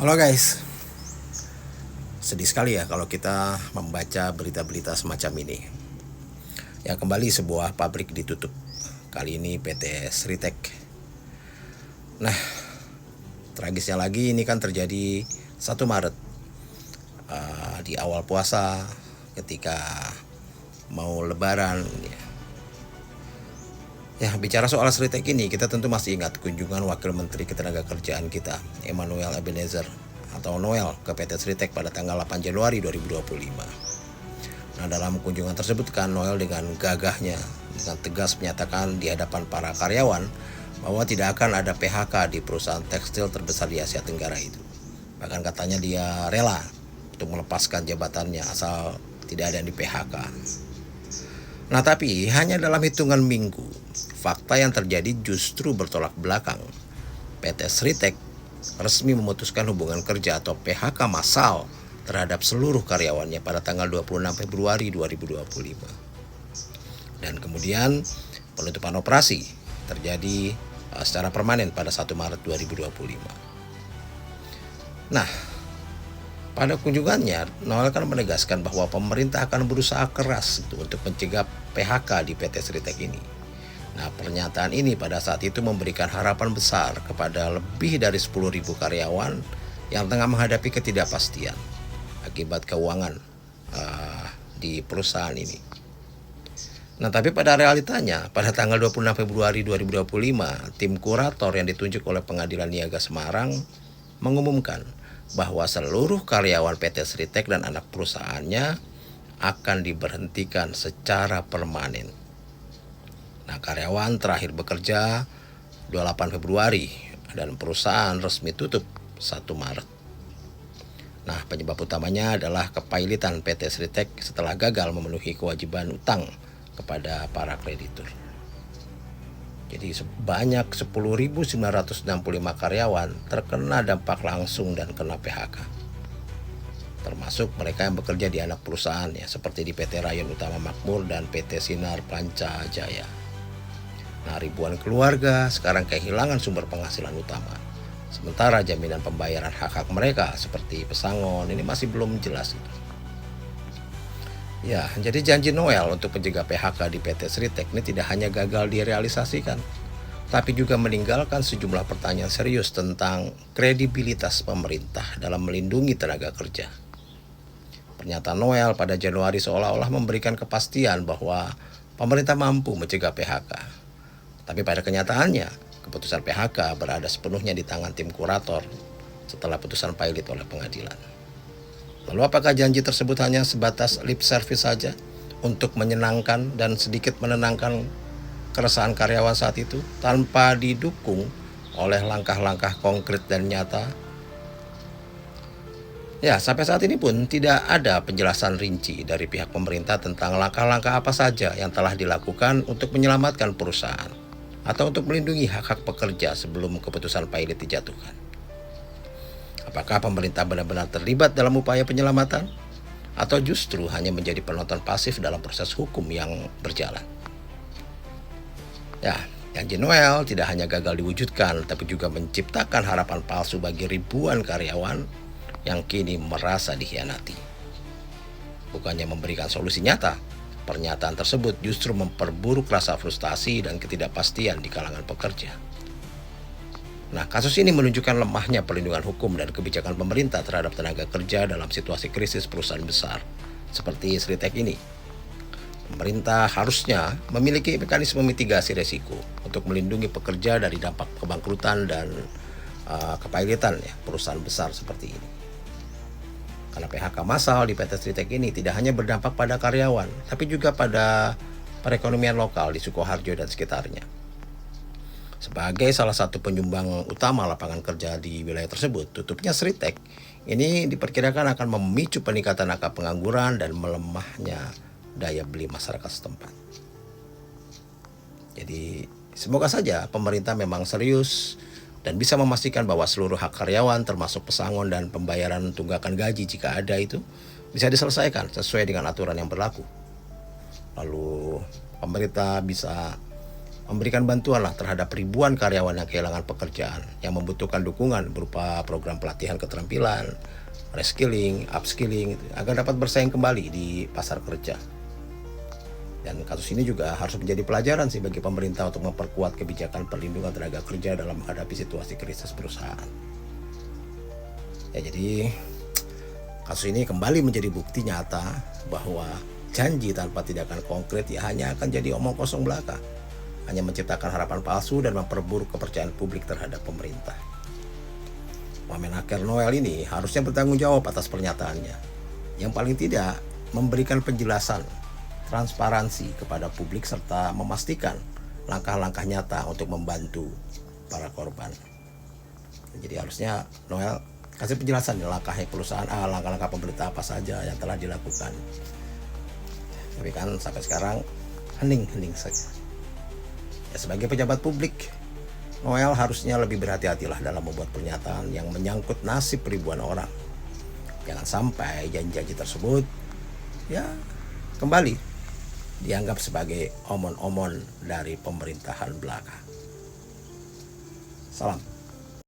Halo guys, sedih sekali ya kalau kita membaca berita-berita semacam ini. Ya, kembali sebuah pabrik ditutup. Kali ini PT Sritek. Nah, tragisnya lagi ini kan terjadi 1 Maret di awal puasa ketika mau lebaran. Ya, bicara soal Sritek ini, kita tentu masih ingat kunjungan Wakil Menteri Ketenagakerjaan kita, Emmanuel Ebenezer atau Noel, ke PT Sritek pada tanggal 8 Januari 2025. Nah, dalam kunjungan tersebut kan Noel dengan gagahnya, dengan tegas menyatakan di hadapan para karyawan bahwa tidak akan ada PHK di perusahaan tekstil terbesar di Asia Tenggara itu. Bahkan katanya dia rela untuk melepaskan jabatannya asal tidak ada yang di PHK. Nah, tapi hanya dalam hitungan minggu, fakta yang terjadi justru bertolak belakang. PT Sritek resmi memutuskan hubungan kerja atau PHK massal terhadap seluruh karyawannya pada tanggal 26 Februari 2025. Dan kemudian penutupan operasi terjadi secara permanen pada 1 Maret 2025. Nah, pada kunjungannya, Noel kan menegaskan bahwa pemerintah akan berusaha keras untuk mencegah PHK di PT Sritek ini. Nah, pernyataan ini pada saat itu memberikan harapan besar kepada lebih dari 10.000 karyawan yang tengah menghadapi ketidakpastian akibat keuangan di perusahaan ini. Nah, tapi pada realitanya, pada tanggal 26 Februari 2025, tim kurator yang ditunjuk oleh Pengadilan Niaga Semarang mengumumkan bahwa seluruh karyawan PT Sritek dan anak perusahaannya akan diberhentikan secara permanen. Nah, karyawan terakhir bekerja 28 Februari dan perusahaan resmi tutup 1 Maret. Nah, penyebab utamanya adalah kepailitan PT Sritek setelah gagal memenuhi kewajiban utang kepada para kreditur. Jadi sebanyak 10.965 karyawan terkena dampak langsung dan kena PHK. Termasuk mereka yang bekerja di anak perusahaan ya, seperti di PT Rayon Utama Makmur dan PT Sinar Panca Jaya. Nah, ribuan keluarga sekarang kehilangan sumber penghasilan utama. Sementara jaminan pembayaran hak-hak mereka seperti pesangon ini masih belum jelas. Ya, jadi janji Noel untuk mencegah PHK di PT Sritek ini tidak hanya gagal direalisasikan, tapi juga meninggalkan sejumlah pertanyaan serius tentang kredibilitas pemerintah dalam melindungi tenaga kerja. Pernyataan Noel pada Januari seolah-olah memberikan kepastian bahwa pemerintah mampu mencegah PHK. Tapi pada kenyataannya, keputusan PHK berada sepenuhnya di tangan tim kurator setelah putusan pailit oleh pengadilan. Lalu apakah janji tersebut hanya sebatas lip service saja untuk menyenangkan dan sedikit menenangkan keresahan karyawan saat itu tanpa didukung oleh langkah-langkah konkret dan nyata? Ya, sampai saat ini pun tidak ada penjelasan rinci dari pihak pemerintah tentang langkah-langkah apa saja yang telah dilakukan untuk menyelamatkan perusahaan atau untuk melindungi hak-hak pekerja sebelum keputusan pailit dijatuhkan. Apakah pemerintah benar-benar terlibat dalam upaya penyelamatan atau justru hanya menjadi penonton pasif dalam proses hukum yang berjalan? Ya, janji Noel tidak hanya gagal diwujudkan, tapi juga menciptakan harapan palsu bagi ribuan karyawan yang kini merasa dikhianati. Bukannya memberikan solusi nyata, pernyataan tersebut justru memperburuk rasa frustasi dan ketidakpastian di kalangan pekerja. Nah, kasus ini menunjukkan lemahnya perlindungan hukum dan kebijakan pemerintah terhadap tenaga kerja dalam situasi krisis perusahaan besar seperti Sritek ini. Pemerintah harusnya memiliki mekanisme mitigasi risiko untuk melindungi pekerja dari dampak kebangkrutan dan kepailitan ya, perusahaan besar seperti ini. Karena PHK massal di PT Sritek ini tidak hanya berdampak pada karyawan, tapi juga pada perekonomian lokal di Sukoharjo dan sekitarnya. Sebagai salah satu penyumbang utama lapangan kerja di wilayah tersebut, tutupnya Sritek ini diperkirakan akan memicu peningkatan angka pengangguran dan melemahnya daya beli masyarakat setempat. Jadi semoga saja pemerintah memang serius dan bisa memastikan bahwa seluruh hak karyawan termasuk pesangon dan pembayaran tunggakan gaji jika ada itu bisa diselesaikan sesuai dengan aturan yang berlaku. Lalu pemerintah bisa memberikan bantuan lah terhadap ribuan karyawan yang kehilangan pekerjaan, yang membutuhkan dukungan berupa program pelatihan keterampilan, reskilling, upskilling, agar dapat bersaing kembali di pasar kerja. Dan kasus ini juga harus menjadi pelajaran sih bagi pemerintah untuk memperkuat kebijakan perlindungan tenaga kerja dalam menghadapi situasi krisis perusahaan. Ya, jadi kasus ini kembali menjadi bukti nyata bahwa janji tanpa tindakan konkret ya hanya akan jadi omong kosong belaka, hanya menciptakan harapan palsu dan memperburuk kepercayaan publik terhadap pemerintah. Wamenaker Noel ini harusnya bertanggung jawab atas pernyataannya. Yang paling tidak memberikan penjelasan, transparansi kepada publik serta memastikan langkah-langkah nyata untuk membantu para korban. Jadi harusnya Noel kasih penjelasan ya, langkahnya perusahaan, langkah-langkah pemerintah apa saja yang telah dilakukan. Tapi kan sampai sekarang hening-hening saja. Ya, sebagai pejabat publik, Noel harusnya lebih berhati-hatilah dalam membuat pernyataan yang menyangkut nasib ribuan orang. Jangan sampai janji-janji tersebut ya kembali dianggap sebagai omon-omon dari pemerintahan belaka. Salam.